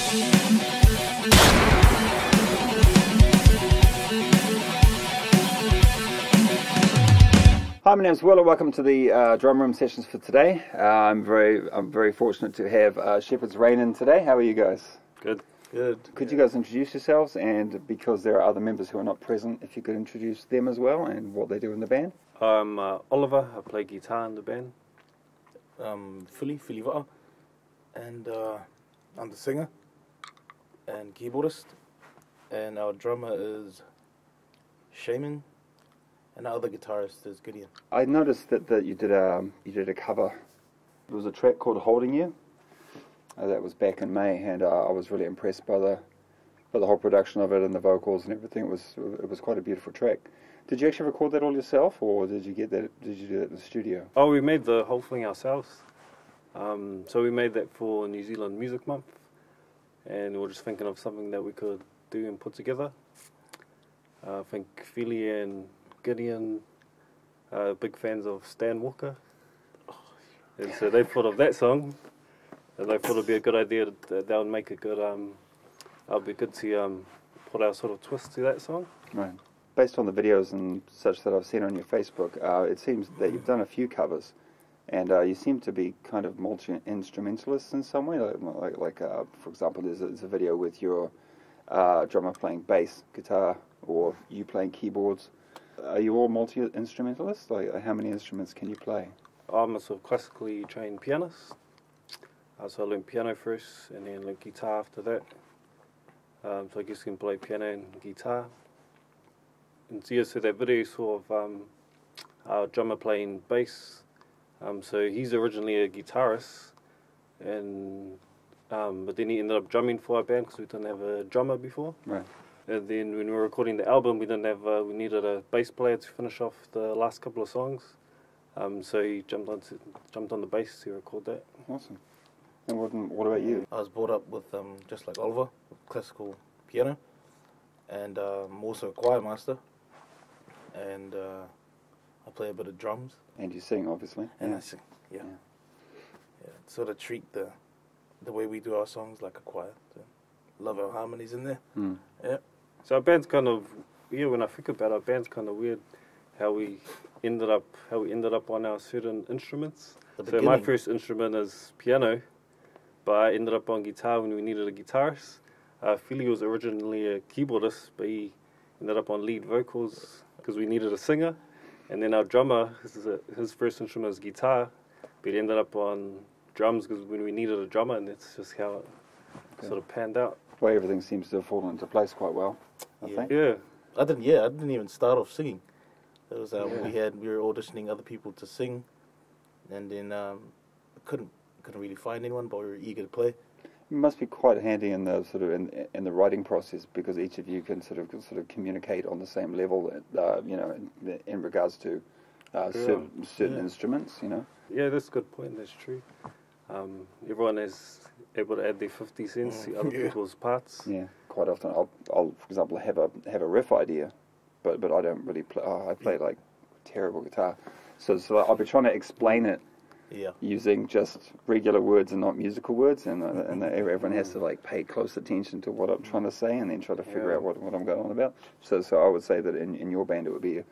Hi, my name's Will, and welcome to the drum room sessions for today. I'm very fortunate to have Shepherd's Reign in today. How are you guys? Good. Could you guys introduce yourselves, and because there are other members who are not present, if you could introduce them as well and what they do in the band? I'm Oliver. I play guitar in the band. Philly Va'a, and I'm the singer and keyboardist, and our drummer is Shaman, and our other guitarist is Gideon. I noticed that you did a cover. There was a track called "Holding You." That was back in May, and I was really impressed by the whole production of it and the vocals and everything. It was quite a beautiful track. Did you actually record that all yourself, or did you do that in the studio? Oh, we made the whole thing ourselves. So we made that for New Zealand Music Month, and we were just thinking of something that we could do and put together. I think Philly and Gideon are big fans of Stan Walker, and so they thought of that song, and they thought it'd be a good idea that would make a good. It'd be good to put our sort of twist to that song. Right. Based on the videos and such that I've seen on your Facebook, it seems that you've done a few covers, and you seem to be kind of multi-instrumentalists in some way. Like for example, there's a video with your drummer playing bass guitar, or you playing keyboards. Are you all multi-instrumentalists? Like, how many instruments can you play? I'm a sort of classically trained pianist. So I learned piano first, and then learned guitar after that. So I guess you can play piano and guitar. And so, yeah, so that video saw of our drummer playing bass. So he's originally a guitarist, and but then he ended up drumming for our band because we didn't have a drummer before. Right. And then when we were recording the album, we didn't have we needed a bass player to finish off the last couple of songs. So he jumped on the bass to record that. Awesome. And what about you? I was brought up with just like Oliver, with classical piano, and I'm also a choir master, and I play a bit of drums. And you sing, obviously. And I sing, yeah. Sort of treat the way we do our songs like a choir. So love our harmonies in there. Mm. Yeah. So our band's kind of, when I think about our band's kind of weird, how we ended up on our certain instruments. So my first instrument is piano, but I ended up on guitar when we needed a guitarist. Philly was originally a keyboardist, but he ended up on lead vocals because we needed a singer. And then our drummer, his first instrument is guitar, but he ended up on drums because when we needed a drummer, and that's just how it sort of panned out. Well, everything seems to have fallen into place quite well, I think. Yeah. I didn't even start off singing. It was we were auditioning other people to sing, and then couldn't really find anyone, but we were eager to play. It must be quite handy in the sort of in the writing process, because each of you can sort of communicate on the same level, in regards to certain instruments, you know. Yeah, that's a good point. That's true. Everyone is able to add their 50 cents to other people's parts. Yeah, quite often I'll for example have a riff idea, but I don't really play. I play like terrible guitar, so I'll be trying to explain it. Yeah. Using just regular words and not musical words, and everyone has to like pay close attention to what I'm trying to say, and then try to figure out what I'm going on about. So I would say that in your band it'd be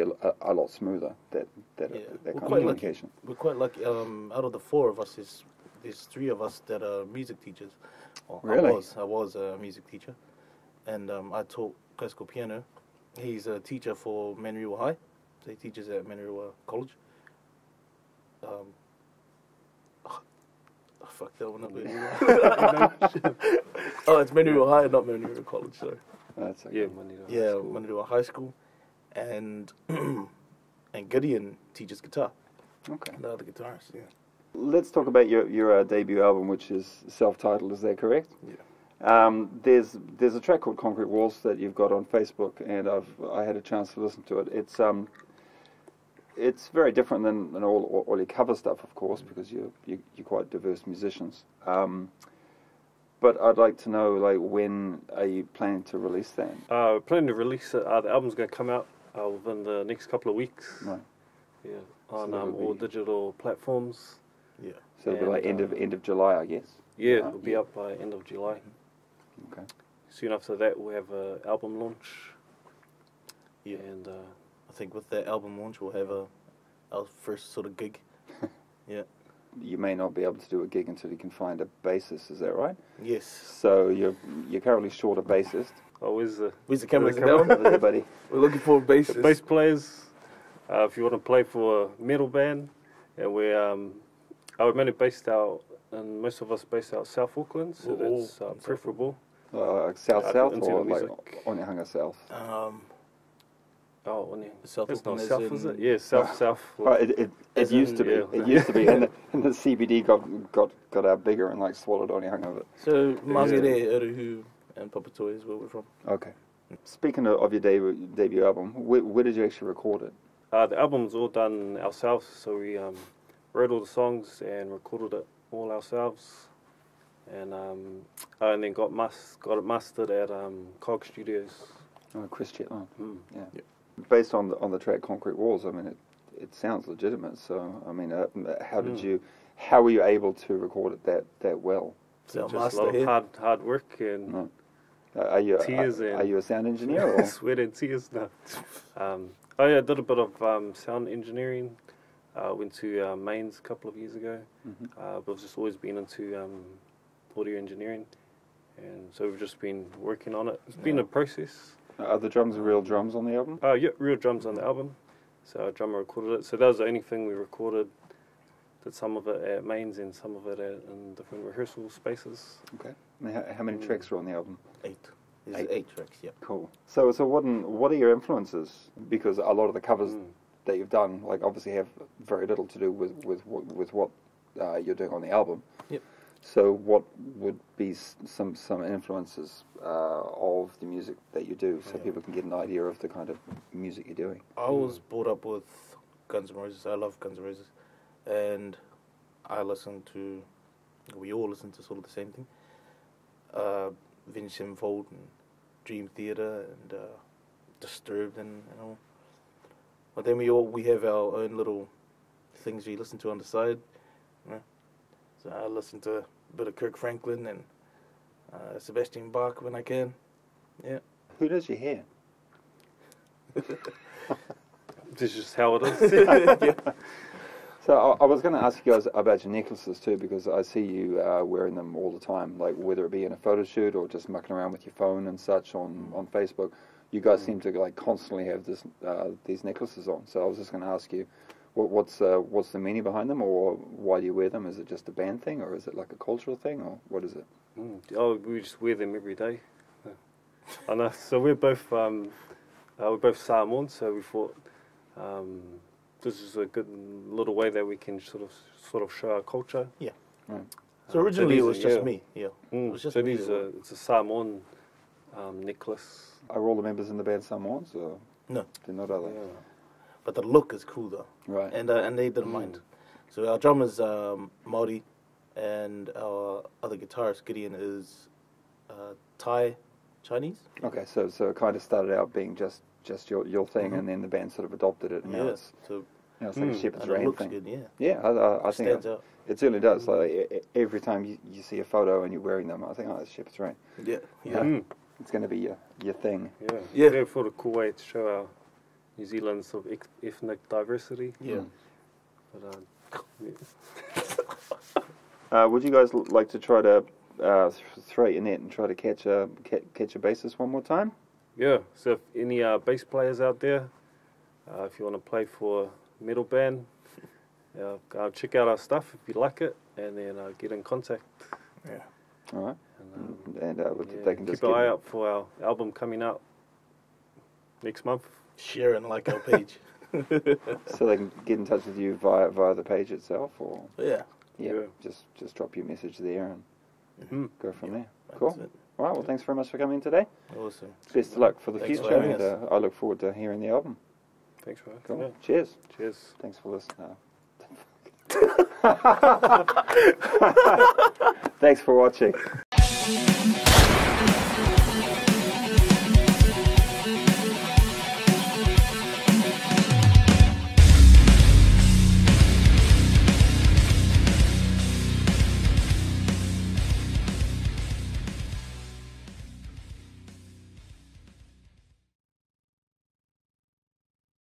a lot smoother that kind of communication. We're quite lucky. Out of the four of us, there's three of us that are music teachers. Well, really? I was a music teacher, and I taught classical piano. He's a teacher for Manurewa High, so he teaches at Manurewa College. Fuck that one up. Oh, it's Manurewa High, not Manurewa College. Sorry. That's okay. Manurewa High School, and Gideon teaches guitar. Okay. The other guitarist. Yeah. Let's talk about your debut album, which is self-titled. Is that correct? Yeah. There's a track called Concrete Walls that you've got on Facebook, and I had a chance to listen to it. It's very different than all your cover stuff, of course, because you're quite diverse musicians. But I'd like to know, like, when are you planning to release that? We're planning to release it. The album's going to come out within the next couple of weeks. Right. Yeah, on all digital platforms. Yeah. So it'll be like end of July, I guess. Yeah, it'll be up by end of July. Okay. Soon after that, we'll have an album launch. Yeah. And I think with that album launch, we'll have our first sort of gig. Yeah. You may not be able to do a gig until you can find a bassist, is that right? Yes. So you're currently short a bassist. oh, where's the camera? There, buddy. We're looking for bassists. bass players? If you want to play for a metal band, and we're mainly based out, and most of us based out South Auckland, so that's preferable. South or into like music. Onehunga South? Oh, South that's not Auckland South, is it? Yeah, South. Oh, it used to be. yeah. It used to be, and the CBD got out bigger and like swallowed Onehunga of it. So Mangere, Uruhu, and Papatoa is where we're from. Okay. Speaking of your debut album, where did you actually record it? The album's all done ourselves, so we wrote all the songs and recorded it all ourselves, and then got it mastered at Cog Studios. Oh, Chris Chetland. Yeah. Yep. Based on the track Concrete Walls, I mean, it sounds legitimate. So, I mean, how were you able to record it that well? So Just a lot of hard work and Are you tears are you a sound engineer? Or? sweat and tears. No. I did a bit of sound engineering. Went to Mains a couple of years ago. But I've just always been into audio engineering, and so we've just been working on it. It's been a process. Are the drums real drums on the album? Yeah, real drums on the album. So our drummer recorded it. So that was the only thing we recorded. Did some of it at Mains and some of it in different rehearsal spaces. Okay. I mean, how many tracks are on the album? 8. There's 8 tracks, yeah. Cool. So what are your influences? Because a lot of the covers that you've done, like, obviously have very little to do with what you're doing on the album. Yep. So what would be some influences of the music that you do, so people can get an idea of the kind of music you're doing? I was brought up with Guns N' Roses. I love Guns N' Roses. And we all listen to sort of the same thing. Vince Sevenfold and Dream Theater and Disturbed and all. But then we have our own little things we listen to on the side. You know? So I listen to a bit of Kirk Franklin and Sebastian Bach when I can. Yeah. Who does your hair? This is just how it is. Yeah. So I was going to ask you guys about your necklaces too, because I see you wearing them all the time, like whether it be in a photo shoot or just mucking around with your phone and such on Facebook. You guys seem to like constantly have these necklaces on. So I was just going to ask you, what's the meaning behind them, or why do you wear them? Is it just a band thing, or is it like a cultural thing, or what is it? Oh, we just wear them every day. I know. So we're both Samoans, so we thought this is a good little way that we can sort of show our culture. Yeah. Right. So originally it was just me. Yeah. It was just so me. it's a Samoan necklace. Are all the members in the band Samoans, or No. they're not, are they? Yeah. But the look is cool though. Right. And they didn't mind. So our drummer's Māori, and our other guitarist Gideon is Thai, Chinese. Okay, so it kind of started out being just your thing, and then the band sort of adopted it, and now it's like a Shepherd's and it Reign looks thing. good, yeah. Yeah, I think Stands out. it certainly does. Like every time you see a photo and you're wearing them, I think, oh, it's Shepherd's Reign. Yeah. It's going to be your thing. Yeah. We thought a cool way to show our New Zealand sort of ethnic diversity. Yeah. But Would you guys like to try to throw your net and try to catch a bassist one more time? yeah. So if any bass players out there, if you want to play for a metal band, check out our stuff if you like it, and then get in contact. Yeah. All right. And they can keep just an eye out for our album coming out next month. Share and like our page. so they can get in touch with you via the page itself, or Yeah. just drop your message there and go from there. That's Cool. it. All right. Well, thanks very much for coming today. Awesome. Best of luck for the Thanks for future, having and us. I look forward to hearing the album. Thanks, Ryan. Cool. Yeah. Cheers. Cheers. Thanks for listening. Thanks for watching.